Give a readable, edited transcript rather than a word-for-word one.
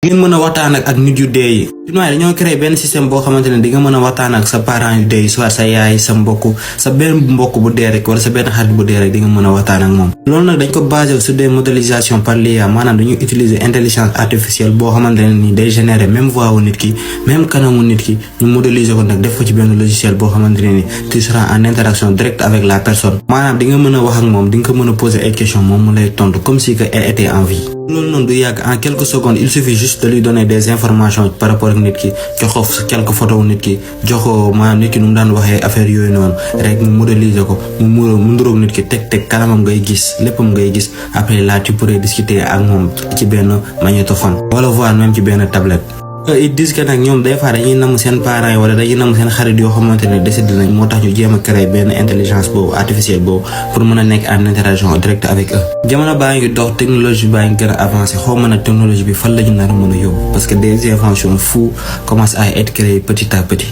di ngeen mën a waxtaan ak nit yu dee yi chinois dañoo créé benn système boo xamante ne di nga mën a waxtaan ak sa parents yu dee yi soit sa yaay sa mbokk sa benn mbokk bu dee rek wala sa benn xarit bu dee rek di nga mën a waxtaan ak moom. loolu nag dañ ko basé sur des modélisations par l'IA maanaam dañuy utiliser intelligence artificielle boo xamante ne nii day générer même voix wu nit ki même kanamu nit ki ñu modéliser ko nag def ko ci benn logiciel boo xamante ne nii tu seras en interaction directe avec la personne maanaam di nga mën a wax ak moom di nga ko mën a poser ay questions moom mu lay tontu comme si que elle était en vie. loolu noonu du yàgg en quelques secondes il suffit juste de lui donner des informations par rapport ak nit ki jox ko quelques photos nit ki jox ko maanaam nit ki nu mu daan waxee affaire yooyu noonu rek mu modéliser ko mu nduróog nit ki teg kanamam ngay gis léppam ngay gis après là tu pourrais discuter ak moom ci benn magnétophone wala voir même ci benn tablette. ils disent que nag ñoom des fois dañuy namm seen parents yi wala dañuy namm seen xarit yoo xamante ne décédé nañ moo tax ñu jéem a créer benn intelligence boobu artificielle boobu pour mën a nekk en interaction directe avec eux. jamono baa ngi dox technologie baa ngi gën a avancé xaw ma nag technologie bi fan la ñu nar a mën a yóbbu parce que des inventions fous commencent à être créées petit à petit.